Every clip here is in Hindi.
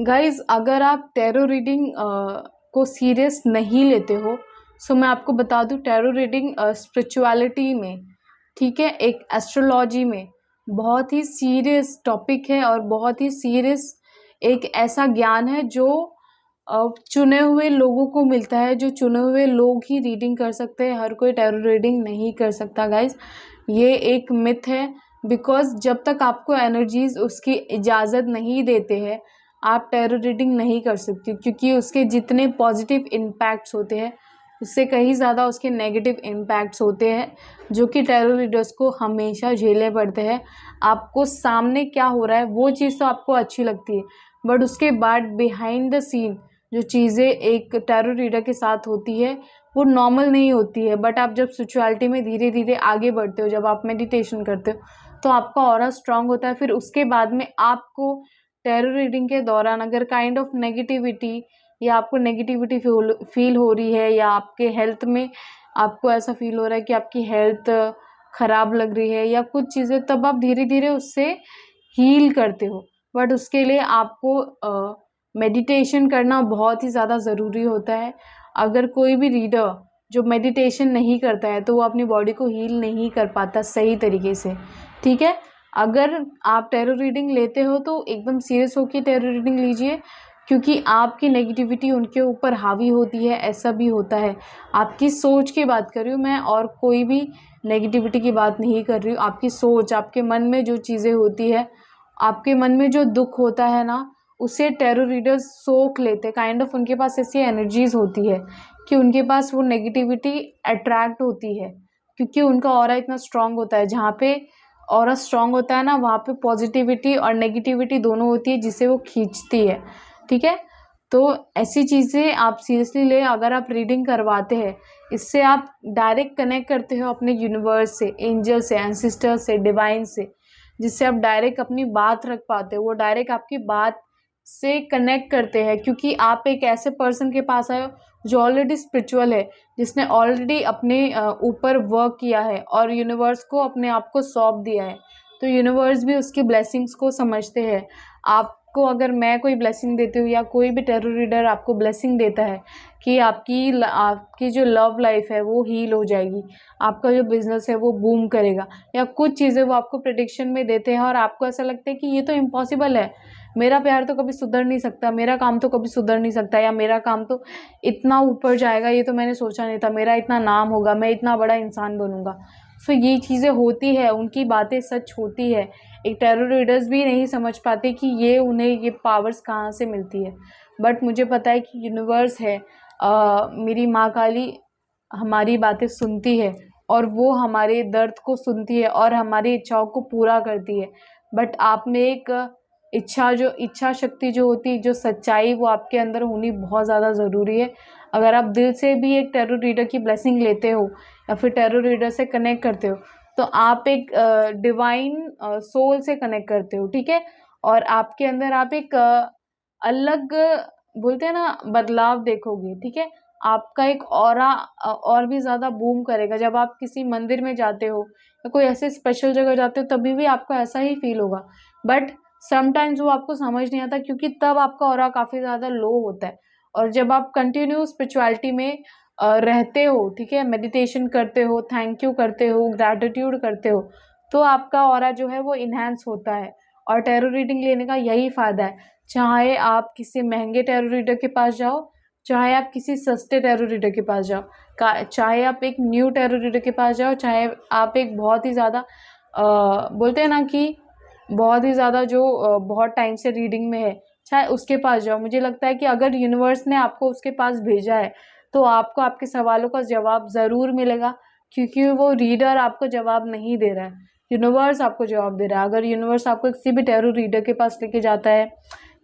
गाइज, अगर आप टैरो रीडिंग को सीरियस नहीं लेते हो, सो मैं आपको बता दूं, टैरो रीडिंग स्पिरिचुअलिटी में, ठीक है, एक एस्ट्रोलॉजी में बहुत ही सीरियस टॉपिक है और बहुत ही सीरियस एक ऐसा ज्ञान है जो चुने हुए लोगों को मिलता है। जो चुने हुए लोग ही रीडिंग कर सकते हैं, हर कोई टैरो रीडिंग नहीं कर सकता गाइज। ये एक मिथ है, बिकॉज जब तक आपको एनर्जीज उसकी इजाज़त नहीं देते हैं, आप टैरो रीडिंग नहीं कर सकती, क्योंकि उसके जितने पॉजिटिव इम्पैक्ट्स होते हैं उससे कहीं ज़्यादा उसके नेगेटिव इम्पैक्ट्स होते हैं, जो कि टैरो रीडर्स को हमेशा झेलने पड़ते हैं। आपको सामने क्या हो रहा है वो चीज़ तो आपको अच्छी लगती है, बट उसके बाद बिहाइंड द सीन जो चीज़ें एक टैरो रीडर के साथ होती है वो नॉर्मल नहीं होती है। बट आप जब स्पिरिचुअलिटी में धीरे धीरे आगे बढ़ते हो, जब आप मेडिटेशन करते हो, तो आपका ऑरा स्ट्रांग होता है। फिर उसके बाद में आपको टैरो रीडिंग के दौरान अगर काइंड ऑफ नेगेटिविटी या आपको नेगेटिविटी फील हो रही है, या आपके हेल्थ में आपको ऐसा फील हो रहा है कि आपकी हेल्थ ख़राब लग रही है या कुछ चीज़ें, तब आप धीरे धीरे उससे हील करते हो। बट उसके लिए आपको मेडिटेशन करना बहुत ही ज़्यादा ज़रूरी होता है। अगर कोई भी रीडर जो मेडिटेशन नहीं करता है तो वो अपनी बॉडी को हील नहीं कर पाता सही तरीके से, ठीक है। अगर आप टैरो रीडिंग लेते हो तो एकदम सीरियस होकर टैरो रीडिंग लीजिए, क्योंकि आपकी नेगेटिविटी उनके ऊपर हावी होती है, ऐसा भी होता है। आपकी सोच की बात कर रही हूँ मैं, और कोई भी नेगेटिविटी की बात नहीं कर रही हूँ। आपकी सोच, आपके मन में जो चीज़ें होती है, आपके मन में जो दुख होता है ना, उसे टैरो रीडर्स सोख लेते, काइंड ऑफ उनके पास ऐसी एनर्जीज होती है कि उनके पास वो नेगेटिविटी अट्रैक्ट होती है, क्योंकि उनका ऑरा इतना स्ट्रांग होता है। जहाँ पे ऑरा स्ट्रांग होता है ना, वहाँ पे पॉजिटिविटी और नेगेटिविटी दोनों होती है, जिसे वो खींचती है, ठीक है। तो ऐसी चीज़ें आप सीरियसली ले, अगर आप रीडिंग करवाते हैं, इससे आप डायरेक्ट कनेक्ट करते हो अपने यूनिवर्स से, एंजल से, एंसिस्टर से, डिवाइन से, जिससे आप डायरेक्ट अपनी बात रख पाते हो। वो डायरेक्ट आपकी बात से कनेक्ट करते हैं, क्योंकि आप एक ऐसे पर्सन के पास आए हो जो ऑलरेडी स्पिरिचुअल है, जिसने ऑलरेडी अपने ऊपर वर्क किया है और यूनिवर्स को अपने आप को सौंप दिया है। तो यूनिवर्स भी उसकी ब्लेसिंग्स को समझते हैं। आपको अगर मैं कोई ब्लेसिंग देती हूँ या कोई भी टैरो रीडर आपको ब्लेसिंग देता है कि आपकी जो लव लाइफ है वो हील हो जाएगी, आपका जो बिजनेस है वो बूम करेगा, या कुछ चीज़ें वो आपको प्रेडिक्शन में देते हैं और आपको ऐसा लगता है कि ये तो इम्पॉसिबल है, मेरा प्यार तो कभी सुधर नहीं सकता, मेरा काम तो कभी सुधर नहीं सकता, या मेरा काम तो इतना ऊपर जाएगा, ये तो मैंने सोचा नहीं था, मेरा इतना नाम होगा, मैं इतना बड़ा इंसान बनूंगा। सो ये चीज़ें होती है, उनकी बातें सच होती है। एक टैरो रीडर्स भी नहीं समझ पाते कि ये उन्हें ये पावर्स कहाँ से मिलती है, बट मुझे पता है कि यूनिवर्स है, मेरी माँ काली हमारी बातें सुनती है, और वो हमारे दर्द को सुनती है और हमारी इच्छाओं को पूरा करती है। बट आप में एक इच्छा शक्ति जो होती है, जो सच्चाई, वो आपके अंदर होनी बहुत ज़्यादा ज़रूरी है। अगर आप दिल से भी एक टैरो रीडर की ब्लेसिंग लेते हो या फिर टैरो रीडर से कनेक्ट करते हो, तो आप एक डिवाइन सोल से कनेक्ट करते हो, ठीक है। और आपके अंदर आप एक अलग, बोलते हैं ना, बदलाव देखोगे, ठीक है। आपका एक ऑरा और भी ज़्यादा बूम करेगा। जब आप किसी मंदिर में जाते हो या कोई ऐसे स्पेशल जगह जाते हो, तभी भी आपको ऐसा ही फील होगा। बट समटाइम्स वो आपको समझ नहीं आता, क्योंकि तब आपका ऑरा काफ़ी ज़्यादा लो होता है। और जब आप कंटिन्यू स्पिरिचुअलिटी में रहते हो, ठीक है, मेडिटेशन करते हो, थैंक यू करते हो, ग्रैटिट्यूड करते हो, तो आपका ऑरा जो है वो इन्हांस होता है। और टैरो रीडिंग लेने का यही फ़ायदा है। चाहे आप किसी महंगे टैरो रीडर के पास जाओ, चाहे आप किसी सस्ते टैरो रीडर के पास जाओ, चाहे आप एक न्यू टैरो रीडर के पास जाओ, चाहे आप एक बहुत ही ज़्यादा बोलते हैं ना कि बहुत ही ज़्यादा जो बहुत टाइम से रीडिंग में है, चाहे उसके पास जाओ, मुझे लगता है कि अगर यूनिवर्स ने आपको उसके पास भेजा है तो आपको आपके सवालों का जवाब ज़रूर मिलेगा, क्योंकि वो रीडर आपको जवाब नहीं दे रहा है, यूनिवर्स आपको जवाब दे रहा है। अगर यूनिवर्स आपको किसी भी टैरो रीडर के पास लेके जाता है,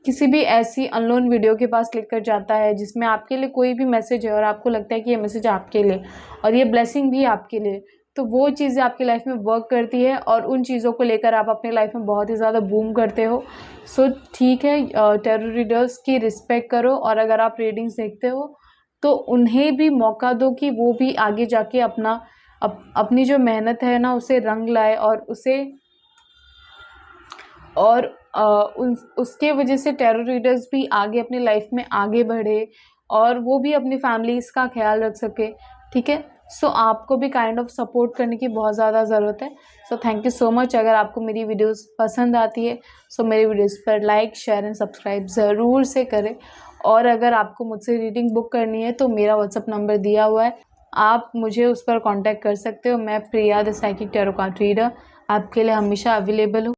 किसी भी ऐसी अननोन वीडियो के पास लेकर जाता है जिसमें आपके लिए कोई भी मैसेज है और आपको लगता है कि ये मैसेज आपके लिए और ये ब्लेसिंग भी आपके लिए, तो वो चीज़ें आपकी लाइफ में वर्क करती है और उन चीज़ों को लेकर आप अपनी लाइफ में बहुत ही ज़्यादा बूम करते हो। सो ठीक है, टैरो रीडर्स की रिस्पेक्ट करो, और अगर आप रीडिंग्स देखते हो तो उन्हें भी मौका दो कि वो भी आगे जाके अपनी जो मेहनत है ना उसे रंग लाए, और उसके वजह से टैरो रीडर्स भी आगे अपनी लाइफ में आगे बढ़े और वो भी अपनी फैमिलीज़ का ख्याल रख सके, ठीक है। सो आपको भी काइंड ऑफ सपोर्ट करने की बहुत ज़्यादा ज़रूरत है। So thank you so much. अगर आपको मेरी वीडियोस पसंद आती है सो मेरी वीडियोस पर लाइक, शेयर एंड सब्सक्राइब ज़रूर से करें। और अगर आपको मुझसे रीडिंग बुक करनी है तो मेरा व्हाट्सअप नंबर दिया हुआ है, आप मुझे उस पर कॉन्टैक्ट कर सकते हो। मैं Priya the psychic tarot card reader आपके लिए हमेशा अवेलेबल हूँ।